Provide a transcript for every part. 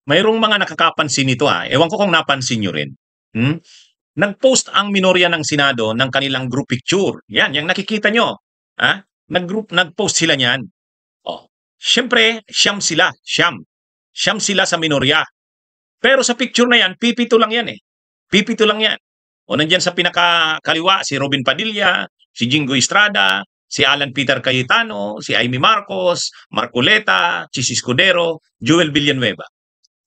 mayroong mga nakakapansin nito, ewan ko kung napansin niyo rin. Hmm, nag-post ang minorya ng Senado ng kanilang group picture, 'yan, yang nakikita niyo, nag-post sila niyan. Oh, siyempre siyam sila sa minorya. Pero sa picture na 'yan, pipito lang 'yan, pipito lang 'yan. O nandiyan sa pinakakaliwa si Robin Padilla, si Jingo Estrada, si Alan Peter Cayetano, si Amy Marcos, Marcoleta, Chis Escudero, Joel Villanueva.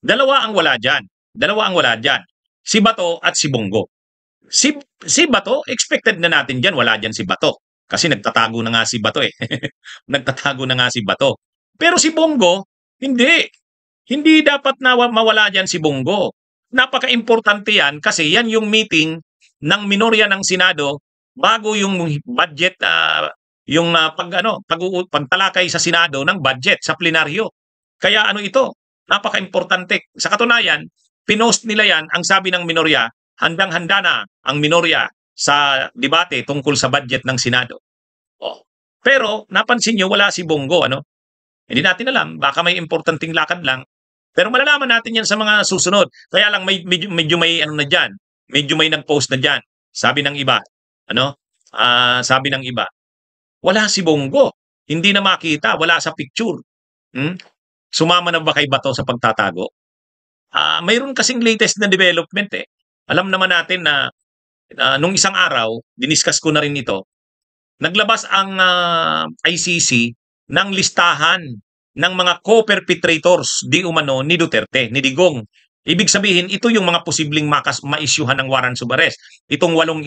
Dalawa ang wala diyan. Dalawa ang wala diyan. Si Bato at si Bongo. Si si Bato, expected na natin diyan, wala diyan si Bato. Kasi nagtatago na nga si Bato eh. Nagtatago na nga si Bato. Pero si Bongo, hindi. Hindi dapat na mawala diyan si Bongo. Napaka-importante yan kasi yan yung meeting ng minorya ng Senado bago yung budget yung pagtalakay sa Senado ng budget sa plenaryo. Kaya ano ito? Napaka-importante. Sa katunayan, pinost nila yan, ang sabi ng minorya, handang-handa na ang minorya sa debate tungkol sa budget ng Senado. Oh. Pero napansin nyo, wala si Bongo, ano? Hindi natin alam, baka may importanteng lakad lang. Pero malalaman natin yan sa mga susunod. Kaya lang medyo may ano na diyan, medyo may nag-post na diyan. Sabi ng iba, ano? Sabi ng iba, wala si Bongo. Hindi na makita, wala sa picture. Hmm? Sumama na ba kay Bato sa pagtatago? Mayroon kasing latest na development eh. Alam naman natin na nung isang araw, diniscuss ko na rin ito, naglabas ang ICC ng listahan ng mga co-perpetrators di umano ni Duterte, ni Digong. Ibig sabihin, ito yung mga posibleng ma-issuehan ng warrants of arrest. Itong 8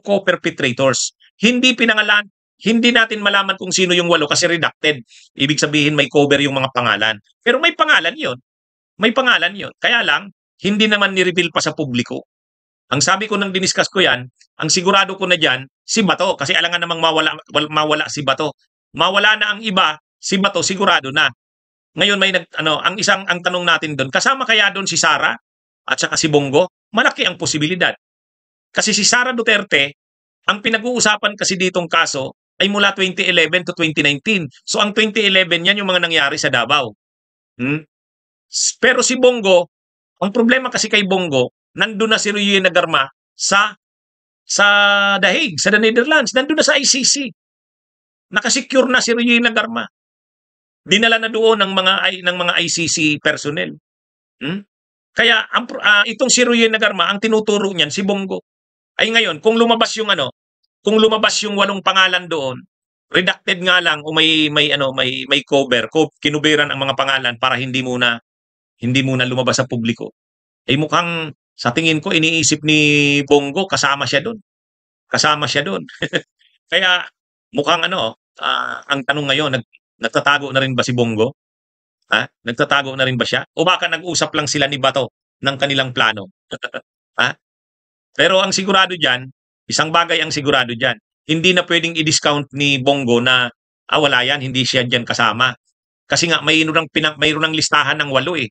co-perpetrators. Hindi pinangalan, hindi natin malaman kung sino yung 8 kasi redacted. Ibig sabihin, may cover yung mga pangalan. Pero may pangalan yon. May pangalan yon. Kaya lang, hindi naman ni-reveal pa sa publiko. Ang sabi ko nang diniscuss ko yan, ang sigurado ko na dyan, si Bato. Kasi alangan namang mawala si Bato. Mawala na ang iba, si Bato sigurado na. Ngayon may ang tanong natin doon, kasama kaya doon si Sara at saka si Bongo? Malaki ang posibilidad. Kasi si Sara Duterte, ang pinag-uusapan kasi ditong kaso ay mula 2011 to 2019. So ang 2011 yan yung mga nangyari sa Davao. Pero si Bongo, ang problema kasi kay Bongo, nandun na si Ruy Nagarma sa The Hague, sa the Netherlands. Nandun na sa ICC. Nakasecure na si Ruy Nagarma. Dinala na doon ng mga ICC personnel. Kaya itong si Ruy Nagarma, ang tinuturo niyan si Bongo. Ay ngayon, kung lumabas yung 8 pangalan doon, redacted nga lang o may cover, kinuberan ang mga pangalan para hindi muna lumabas sa publiko. Ay mukhang sa tingin ko iniisip ni Bongo kasama siya doon. Kasama siya doon. Kaya mukhang ang tanong ngayon, nagtatago na rin ba si Bongo? Nagtatago na rin ba siya? O baka nag-usap lang sila ni Bato ng kanilang plano? Pero ang sigurado diyan, isang bagay ang sigurado diyan. Hindi na pwedeng i-discount ni Bongo na wala yan, hindi siya diyan kasama. Kasi nga mayroon ng listahan ng 8 eh.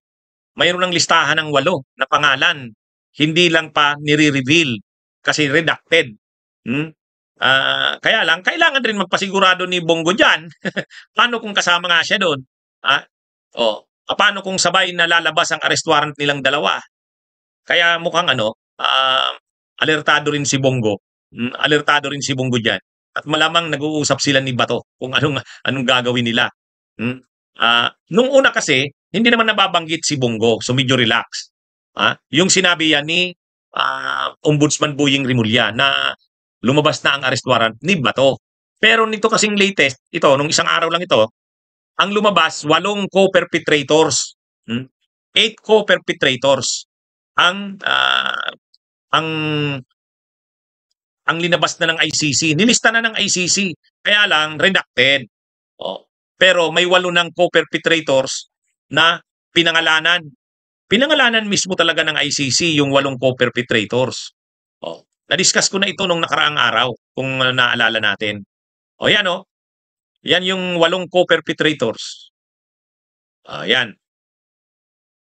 Mayroon ng listahan ng 8 na pangalan. Hindi lang pa nire-reveal kasi redacted. Kaya lang, kailangan rin magpasigurado ni Bongo dyan. Paano kung kasama nga siya doon? Paano kung sabay na lalabas ang arrest warrant nilang dalawa? Kaya mukhang alertado rin si Bongo. Alertado rin si Bongo dyan. At malamang nag-uusap sila ni Bato kung anong gagawin nila. Nung una kasi, hindi naman nababanggit si Bongo, so medyo relax. Yung sinabi yan ni Ombudsman Boying Rimulya na lumabas na ang arrest warrant ni Bato. Pero nito kasing latest, nung isang araw lang ito, ang lumabas, 8 co-perpetrators. 8 co-perpetrators ang linabas na ng ICC. Nilista na ng ICC. Kaya lang, redacted. Pero may 8 ng co-perpetrators na pinangalanan. Pinangalanan mismo talaga ng ICC yung 8 co-perpetrators. Na-discuss ko na ito nung nakaraang araw, kung naalala natin. Yan Yan yung 8 co-perpetrators. Yan.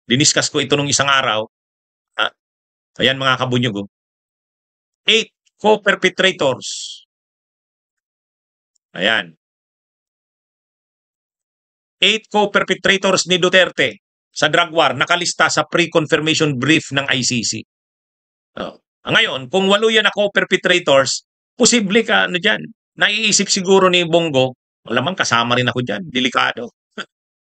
Diniscuss ko ito nung isang araw. Ayan mga kabunyog. 8 co-perpetrators. Ayan. 8 co-perpetrators ni Duterte sa drug war, nakalista sa pre-confirmation brief ng ICC. Oh. Ngayon, kung 8 yan na co-perpetrators, posible ka, ano dyan, naiisip siguro ni Bongo, malamang kasama rin ako dyan, delikado.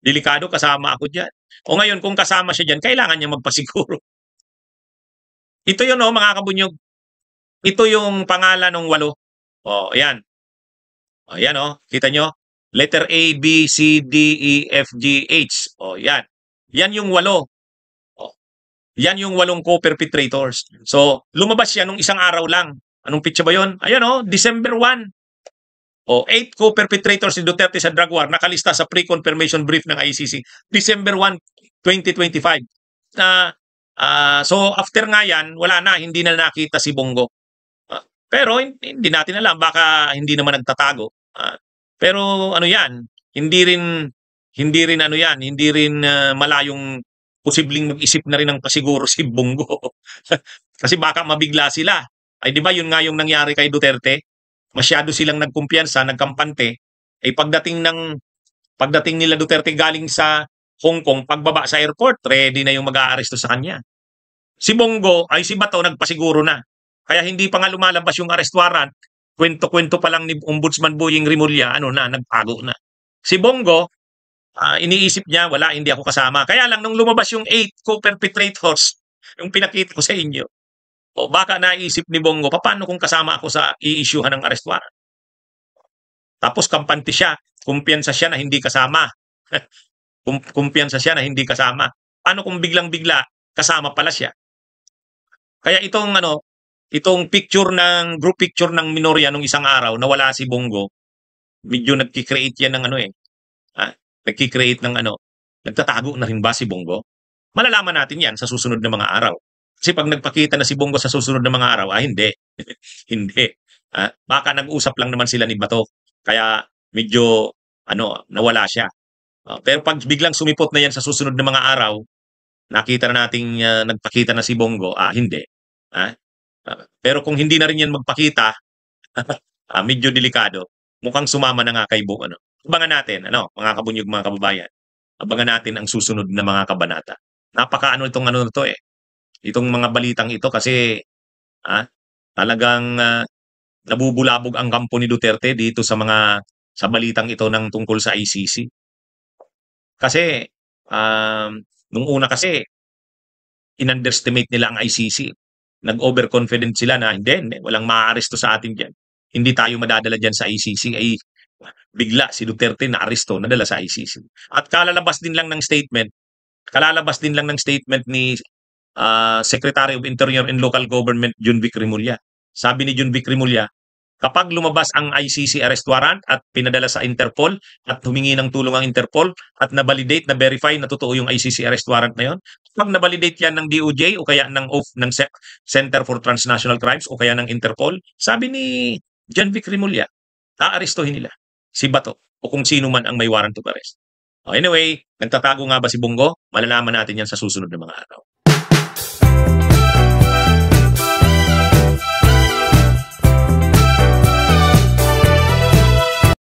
Delikado, kasama ako dyan. O ngayon, kung kasama siya dyan, kailangan niya magpasiguro. Ito yun, mga kabunyog. Ito yung pangalan ng 8. O, ayan. O, ayan, kita nyo? Letter A, B, C, D, E, F, G, H. O, yan. Yan yung 8. O, yan yung 8 co-perpetrators. So, lumabas yan nung isang araw lang. Anong pitsa ba yun? Ayan, December 1. O, 8 co-perpetrators ni Duterte sa drug war nakalista sa pre-confirmation brief ng ICC. December 1, 2025. So, after nga yan, wala na, hindi na nakita si Bongo. Pero hindi natin alam, baka hindi naman nagtatago. Pero ano yan, hindi rin ano yan, hindi rin malayong posibleng mag-isip na rin ng pasiguro si Bongo. Kasi baka mabigla sila. Ay di ba yun nga yung nangyari kay Duterte? Masyado silang nagkumpiyansa, nagkampante. Ay pagdating nila Duterte galing sa Hong Kong, pagbaba sa airport, ready na yung mag-aaresto sa kanya. Si Bato nagpasiguro na. Kaya hindi pa nga lumalabas yung arrest warrant, kwento-kwento pa lang ni Ombudsman Boying Rimulya, nagtago na. Si Bongo, iniisip niya, wala, hindi ako kasama. Kaya lang, nung lumabas yung 8 co-perpetrators, yung pinakita ko sa inyo, o baka naisip ni Bongo, paano kung kasama ako sa i-issuehan ng arrest warrant? Tapos kampante siya, kumpiyansa siya na hindi kasama. Kumpiyansa siya na hindi kasama. Paano kung biglang-bigla, kasama pala siya? Kaya itong group picture ng minorya nung isang araw na wala si Bongo, medyo nagki-create yan ng nagki-create ng nagtatago na rin ba si Bongo? Malalaman natin yan sa susunod na mga araw. Kasi pag nagpakita na si Bongo sa susunod na mga araw, hindi. Hindi. Baka nag-usap lang naman sila ni Bato. Kaya medyo nawala siya. Pero pag biglang sumipot na yan sa susunod na mga araw, nakita na nating nagpakita na si Bongo, hindi. Pero kung hindi na rin yan magpakita, medyo delikado. Mukhang sumama na nga kay Bongo. Abangan natin, mga kabunyog, mga kababayan. Abangan natin ang susunod na mga kabanata. Napaka itong to itong mga balitang ito kasi talagang nabubulabog ang kampo ni Duterte dito sa balitang ito ng tungkol sa ICC. Kasi nung una kasi in-underestimate nila ang ICC. Nag-overconfident sila na hindi, walang maaaresto sa atin diyan. Hindi tayo madadala diyan sa ICC. Ay bigla si Duterte na-aresto, nadala sa ICC. At kalalabas din lang ng statement ni Secretary of Interior and Local Government Junvic Rimulya. Sabi ni Junvic Rimulya, kapag lumabas ang ICC arrest warrant at pinadala sa Interpol at humingi ng tulong ang Interpol at na-validate, na-verify na totoo yung ICC arrest warrant na yon, kapag na-validate yan ng DOJ o kaya ng Center for Transnational Crimes o kaya ng Interpol, sabi ni Junvic Rimulya, aarestuhin nila si Bato o kung sino man ang may warrant of arrest. Anyway, nagtatago nga ba si Bongo? Malalaman natin yan sa susunod na mga araw.